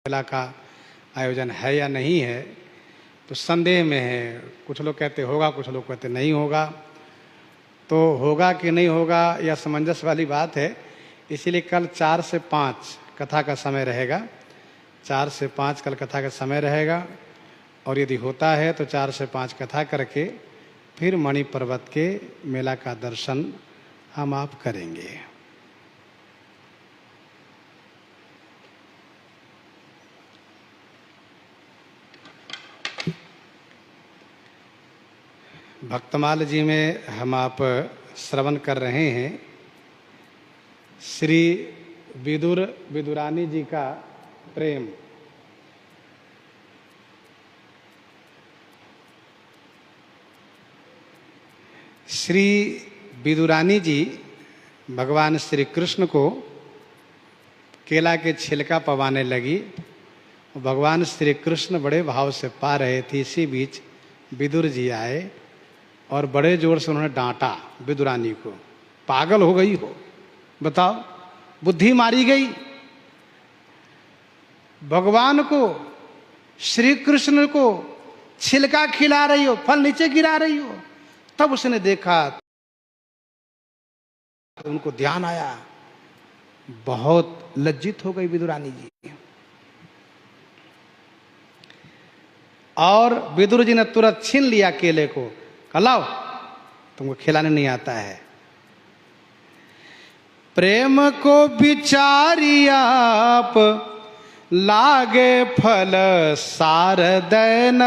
मेला का आयोजन है या नहीं है, तो संदेह में है। कुछ लोग कहते होगा, कुछ लोग कहते नहीं होगा। तो होगा कि नहीं होगा यह सामंजस्य वाली बात है। इसीलिए कल 4 से 5 कथा का समय रहेगा। 4 से 5 कल कथा का समय रहेगा। और यदि होता है तो 4 से 5 कथा करके फिर मणि पर्वत के मेला का दर्शन हम आप करेंगे। भक्तमाल जी में हम आप श्रवण कर रहे हैं श्री विदुरानी जी का प्रेम। श्री विदुरानी जी भगवान श्री कृष्ण को केला के छिलका पवाने लगी। भगवान श्री कृष्ण बड़े भाव से पा रहे थे। इसी बीच विदुर जी आए और बड़े जोर से उन्होंने डांटा विदुरानी को। पागल हो गई हो, बताओ, बुद्धि मारी गई। भगवान को, श्री कृष्ण को छिलका खिला रही हो, फल नीचे गिरा रही हो। तब उसने देखा तो उनको ध्यान आया। बहुत लज्जित हो गई विदुरानी जी। और विदुर जी ने तुरंत छीन लिया केले को। लाओ, तुमको खिलाने नहीं आता है। प्रेम को विचारी आप लागे फल सार दैन,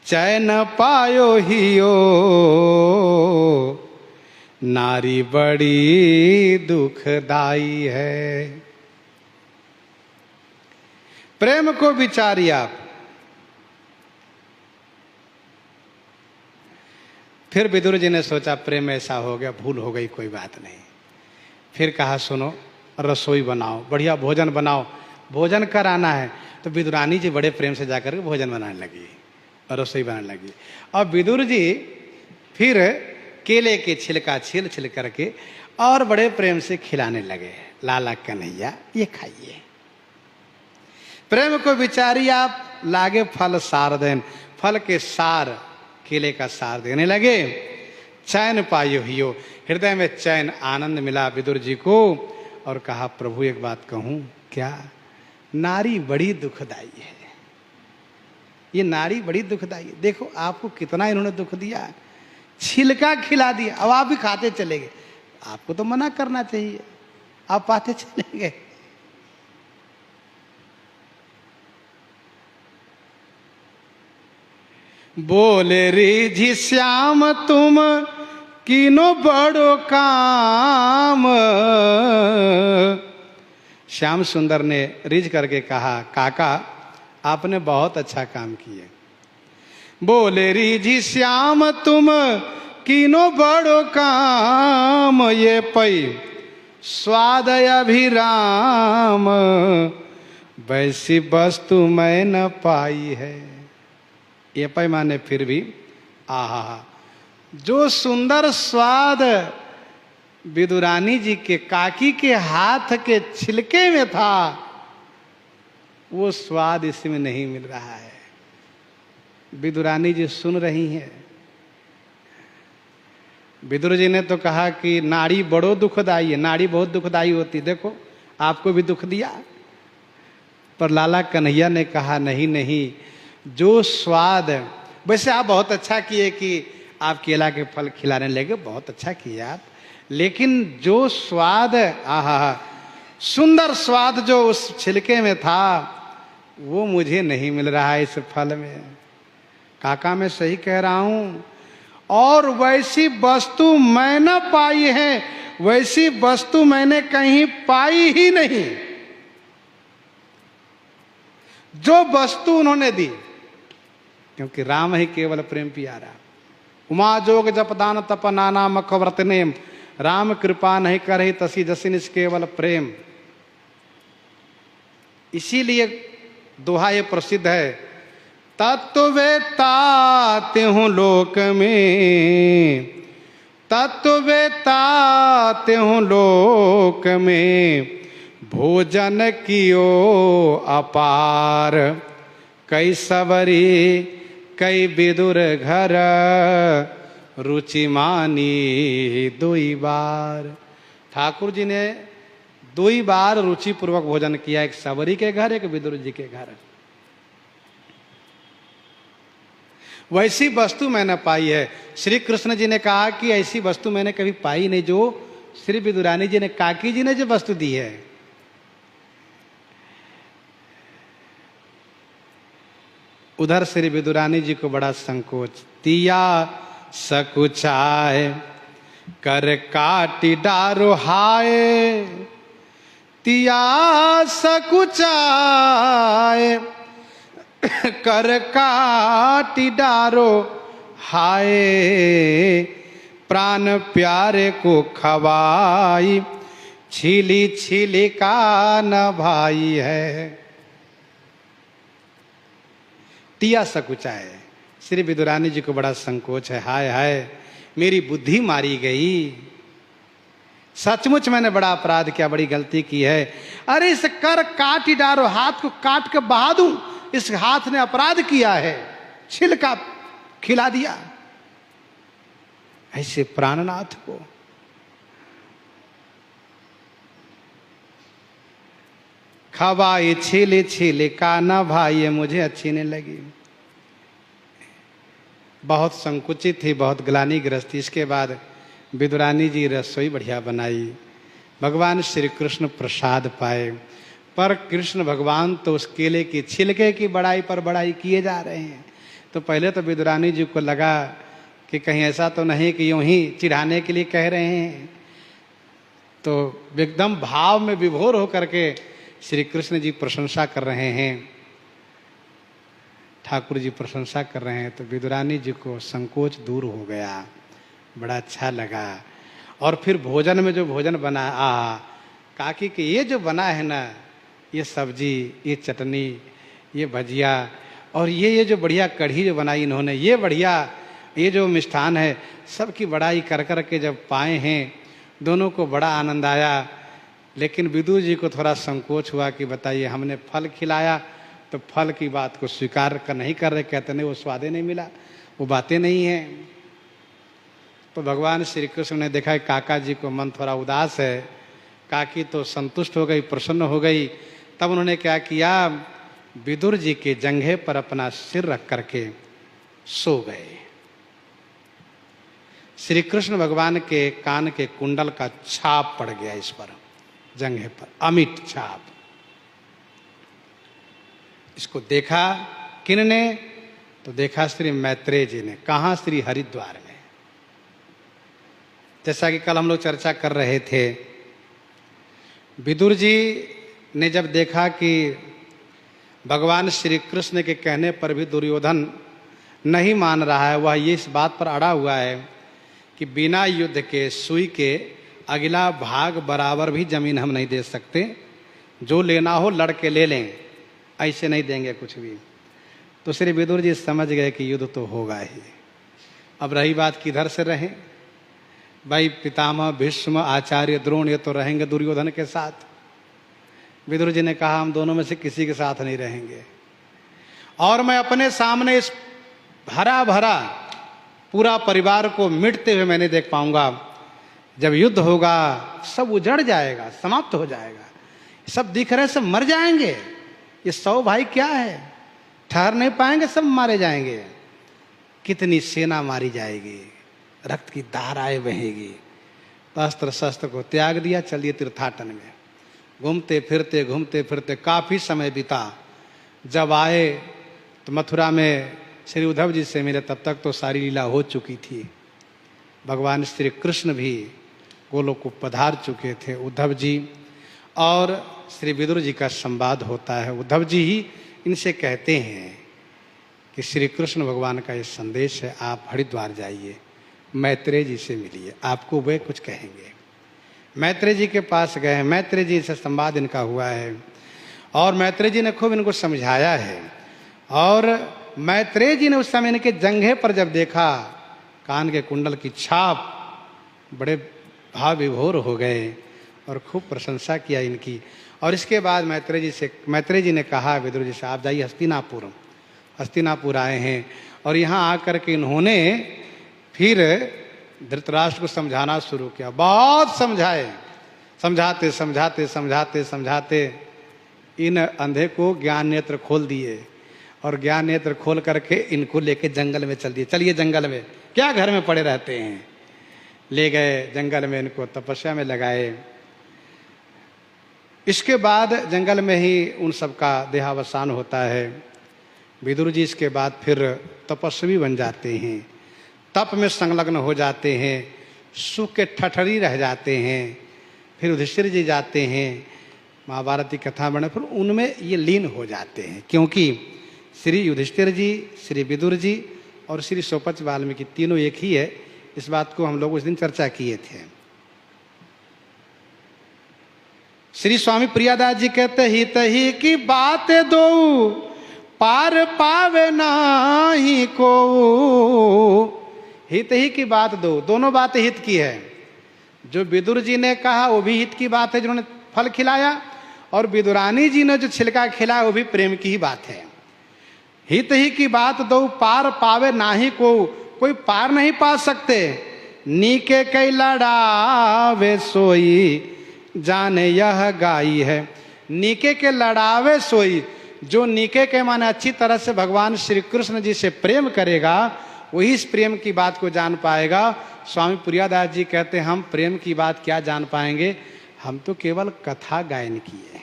चैन पायो हियो नारी बड़ी दुखदाई है। प्रेम को विचारी आप। फिर विदुर जी ने सोचा प्रेम ऐसा हो गया, भूल हो गई, कोई बात नहीं। फिर कहा सुनो, रसोई बनाओ, बढ़िया भोजन बनाओ, भोजन कराना है। तो विदुरानी जी बड़े प्रेम से जाकर के भोजन बनाने लगी और रसोई बनाने लगी। और विदुर जी फिर केले के छिलका छिल छिल करके और बड़े प्रेम से खिलाने लगे। लाला कन्हैया ये खाइए। प्रेम को विचारी आप लागे फल सार देन, फल के सार, केले का सार देने लगे। चैन पायो हियो, हृदय में चैन आनंद मिला विदुर जी को। और कहा प्रभु एक बात कहूं क्या? नारी बड़ी दुखदाई है। ये नारी बड़ी दुखदाई है। देखो आपको कितना इन्होंने दुख दिया, छिलका खिला दिया, अब आप भी खाते चले गए। आपको तो मना करना चाहिए, आप पाते चले गए। बोले रिझी श्याम तुम कीनो बड़ो काम। श्याम सुंदर ने रिझ करके कहा, काका आपने बहुत अच्छा काम किया। बोले रिझी श्याम तुम कीनो बड़ो काम, ये पई स्वाद अभिराम, वैसी वस्तु मैं न पाई है। ये पैमाने फिर भी आहा, जो सुंदर स्वाद विदुरानी जी के काकी के हाथ के छिलके में था, वो स्वाद इसमें नहीं मिल रहा है। विदुरानी जी सुन रही हैं। विदुर जी ने तो कहा कि नाड़ी बड़ो दुखदाई है, नाड़ी बहुत दुखदाई होती, देखो आपको भी दुख दिया। पर लाला कन्हैया ने कहा नहीं नहीं, जो स्वाद, वैसे आप बहुत अच्छा किए कि आप केला के फल खिलाने लगे, बहुत अच्छा किए आप, लेकिन जो स्वाद, आहा, सुंदर स्वाद जो उस छिलके में था, वो मुझे नहीं मिल रहा है इस फल में। काका मैं सही कह रहा हूं। और वैसी वस्तु मैं न पाई है, वैसी वस्तु मैंने कहीं पाई ही नहीं। जो वस्तु उन्होंने दी, क्योंकि राम ही केवल प्रेम प्यारा। उमा जोग जप दान तप नाना मख व्रत नेम, राम कृपा नहीं करही तसी जसी निस केवल प्रेम। इसीलिए दोहा ये प्रसिद्ध है, तत्वेता तेहु लोक में, तत्वेता तेहु लोक में, भोजन कियो अपार, कई सबरी कई विदुर घर, रुचि मानी दुई बार। ठाकुर जी ने दुई बार रुचि पूर्वक भोजन किया, एक सबरी के घर, एक विदुर जी के घर। वैसी वस्तु मैंने पाई है। श्री कृष्ण जी ने कहा कि ऐसी वस्तु मैंने कभी पाई नहीं जो श्री विदुरानी जी ने, काकी जी ने जो वस्तु दी है। उधर श्री विदुरानी जी को बड़ा संकोच। तिया सकुचाए कर काटी डारो हाय, तिया सकुचाए कर काटी डारो हाय, प्राण प्यारे को खवाई, छीली छीली का न भाई है। तिया सकुचाए, श्री विदुरानी जी को बड़ा संकोच है। हाय हाय, मेरी बुद्धि मारी गई, सचमुच मैंने बड़ा अपराध किया, बड़ी गलती की है। अरे इस कर काटी डारो, हाथ को काट के बहा दूं, इस हाथ ने अपराध किया है, छिलका खिला दिया ऐसे प्राणनाथ को। खवाई छीले छीले का ना भाई, ये मुझे अच्छी नहीं लगी, बहुत संकुचित थी, बहुत ग्लानि ग्रस्ती। इसके बाद विदुरानी जी रसोई बढ़िया बनाई, भगवान श्री कृष्ण प्रसाद पाए। पर कृष्ण भगवान तो उस केले की छिलके की बड़ाई पर बड़ाई किए जा रहे हैं। तो पहले तो विदुरानी जी को लगा कि कहीं ऐसा तो नहीं कि यूं ही चिढ़ाने के लिए कह रहे हैं। तो एकदम भाव में विभोर होकर के श्री कृष्ण जी प्रशंसा कर रहे हैं, ठाकुर जी प्रशंसा कर रहे हैं। तो विदुरानी जी को संकोच दूर हो गया, बड़ा अच्छा लगा। और फिर भोजन में जो भोजन बना, काकी कि ये जो बना है ना, ये सब्जी, ये चटनी, ये भजिया और ये जो बढ़िया कढ़ी जो बनाई इन्होंने, ये बढ़िया, ये जो मिष्ठान है, सबकी बड़ाई कर कर के जब पाए हैं, दोनों को बड़ा आनंद आया। लेकिन विदुर जी को थोड़ा संकोच हुआ कि बताइए, हमने फल खिलाया तो फल की बात को स्वीकार कर नहीं कर रहे, कहते नहीं वो स्वादे नहीं मिला, वो बातें नहीं हैं। तो भगवान श्री कृष्ण ने देखा कि काका जी को मन थोड़ा उदास है, काकी तो संतुष्ट हो गई, प्रसन्न हो गई। तब उन्होंने क्या किया, विदुर जी के जंघे पर अपना सिर रख करके सो गए। श्री कृष्ण भगवान के कान के कुंडल का छाप पड़ गया इस पर, जंघे पर, अमिट छाप। इसको देखा किनने, तो देखा श्री मैत्रेय जी ने। कहाँ? श्री हरिद्वार में। जैसा कि कल हम लोग चर्चा कर रहे थे, विदुर जी ने जब देखा कि भगवान श्री कृष्ण के कहने पर भी दुर्योधन नहीं मान रहा है, वह ये इस बात पर अड़ा हुआ है कि बिना युद्ध के सुई के अगला भाग बराबर भी जमीन हम नहीं दे सकते, जो लेना हो लड़के ले लें, ऐसे नहीं देंगे कुछ भी। तो श्री विदुर जी समझ गए कि युद्ध तो होगा ही। अब रही बात किधर से रहें, भाई पितामह भीष्म आचार्य द्रोण ये तो रहेंगे दुर्योधन के साथ। विदुर जी ने कहा हम दोनों में से किसी के साथ नहीं रहेंगे, और मैं अपने सामने इस हरा भरा पूरा परिवार को मिटते हुए मैं नहीं देख पाऊंगा। जब युद्ध होगा सब उजड़ जाएगा, समाप्त हो जाएगा, सब दिख रहे सब मर जाएंगे। ये 100 भाई क्या है, ठहर नहीं पाएंगे, सब मारे जाएंगे। कितनी सेना मारी जाएगी, रक्त की धाराएं बहेगी। तो अस्त्र शस्त्र को त्याग दिया, चलिए तीर्थाटन में। घूमते फिरते काफी समय बीता। जब आए तो मथुरा में श्री उद्धव जी से मिले, तब तक तो सारी लीला हो चुकी थी। भगवान श्री कृष्ण भी गोलोक को पधार चुके थे। उद्धव जी और श्री विदुर जी का संवाद होता है। उद्धव जी ही इनसे कहते हैं कि श्री कृष्ण भगवान का ये संदेश है, आप हरिद्वार जाइए, मैत्रेय जी से मिलिए, आपको वे कुछ कहेंगे। मैत्रेय जी के पास गए, मैत्रेय जी से संवाद इनका हुआ है और मैत्रेय जी ने खूब इनको समझाया है। और मैत्रेय जी ने उस समय इनके जंघे पर जब देखा कान के कुंडल की छाप, बड़े भाव विभोर हो गए और खूब प्रशंसा किया इनकी। और इसके बाद मैत्रेय जी ने कहा विदुर जी से, आप जाइए हस्तिनापुर। हस्तिनापुर आए हैं और यहाँ आकर के इन्होंने फिर धृतराष्ट्र को समझाना शुरू किया। बहुत समझाए, समझाते समझाते समझाते समझाते इन अंधे को ज्ञान नेत्र खोल दिए और ज्ञान नेत्र खोल करके इनको लेके जंगल में चल दिए। चलिए जंगल में, क्या घर में पड़े रहते हैं। ले गए जंगल में, इनको तपस्या में लगाए। इसके बाद जंगल में ही उन सबका देहावसान होता है। विदुर जी इसके बाद फिर तपस्वी बन जाते हैं, तप में संलग्न हो जाते हैं, सुख के ठठरी रह जाते हैं। फिर युधिष्ठिर जी जाते हैं, महाभारत की कथा बने, फिर उनमें ये लीन हो जाते हैं। क्योंकि श्री युधिष्ठिर जी, श्री विदुर जी और श्री सोपच वाल्मीकि तीनों एक ही है। इस बात को हम लोग उस दिन चर्चा किए थे। श्री स्वामी प्रियादास जी कहते, हित ही की बात दो पार पावे नाही को। हित ही की बात दो, दोनों बातें हित की है। जो विदुर जी ने कहा वो भी हित की बात है, जिन्होंने फल खिलाया, और विदुरानी जी ने जो छिलका खिलाया वो भी प्रेम की ही बात है। हित ही की बात दो पार पावे नाही को, कोई पार नहीं पा सकते। नीके कई लड़ावे सोई जाने यह गाई है। नीके के लड़ावे सोई, जो नीके के माने अच्छी तरह से भगवान श्री कृष्ण जी से प्रेम करेगा वही इस प्रेम की बात को जान पाएगा। स्वामी प्रियादास जी कहते हैं, हम प्रेम की बात क्या जान पाएंगे, हम तो केवल कथा गायन किए,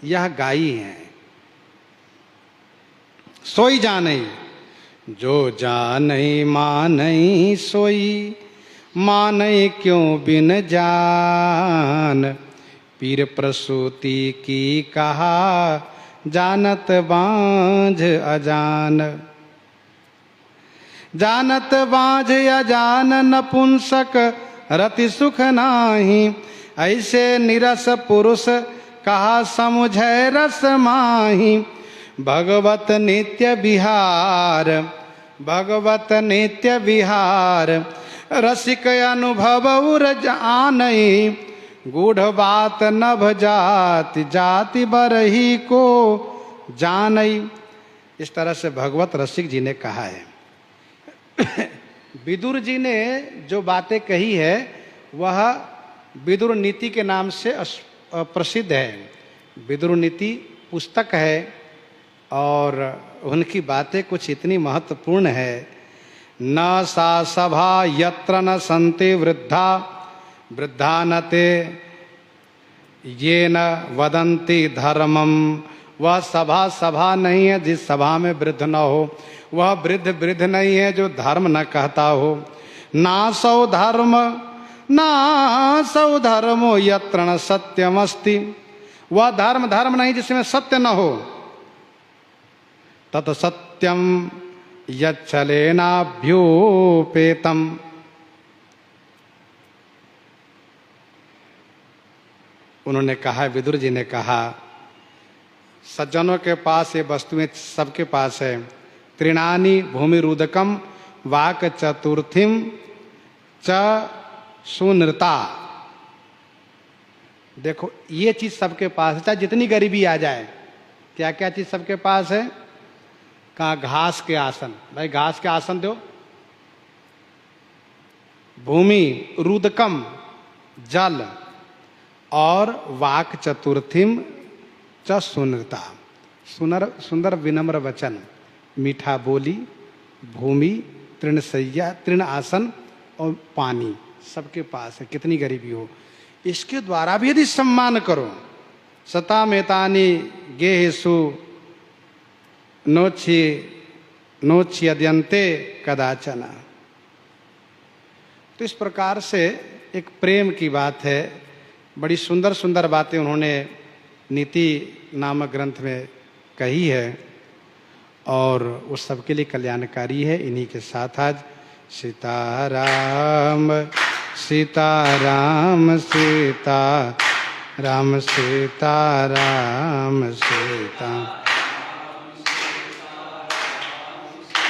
यह गाई है। सोई जानई, जो जानई मानई सोई, मानई क्यों बिन जान। पीर प्रसूति की कहा जानत बांझ अजान। जानत बांझ अजान नपुंसक रति सुख नाही। ऐसे निरस पुरुष कहा समुझै रस माही। भगवत नित्य विहार, भगवत नित्य विहार, रसिक अनुभव उर जानई। गूढ़ बात नभ जाति, जाति बरही को जानई। इस तरह से भगवत रसिक जी ने कहा है। विदुर जी ने जो बातें कही है वह विदुर नीति के नाम से प्रसिद्ध है। विदुर नीति पुस्तक है और उनकी बातें कुछ इतनी महत्वपूर्ण है। न सा सभा यत्र न संते वृद्धा, वृद्धा न ते ये न वदंती धर्मम। वह सभा सभा नहीं है जिस सभा में वृद्ध न हो, वह वृद्ध वृद्ध नहीं है जो धर्म न कहता हो। ना सौ धर्म, ना सौ धर्मो यत्र न सत्यमस्ति। वह धर्म धर्म नहीं जिसमें सत्य न हो। तत् सत्यम यच्छलेनाभ्युपेतम। उन्होंने कहा, विदुर जी ने कहा, सज्जनों के पास ये वस्तुएं सबके पास है। तृणानि भूमि रुदकम वाक चतुर्थिम च सुनृता। देखो ये चीज सबके पास है, चाहे जितनी गरीबी आ जाए। क्या क्या चीज सबके पास है? कहा घास के आसन, भाई घास के आसन दो। भूमि रुदकम जल, और वाक चतुर्थिम च सुनृता, सुंदर विनम्र वचन, मीठा बोली, भूमि, तृणशय्या, तृण आसन और पानी सबके पास है, कितनी गरीबी हो। इसके द्वारा भी यदि सम्मान करो, सता मेतानी गेहेसु नोच्छ्यद्यन्ते कदाचन। तो इस प्रकार से एक प्रेम की बात है। बड़ी सुंदर सुंदर बातें उन्होंने नीति नामक ग्रंथ में कही है और उस सबके लिए कल्याणकारी है। इन्हीं के साथ आज सीताराम सीताराम सीताराम सीताराम सीता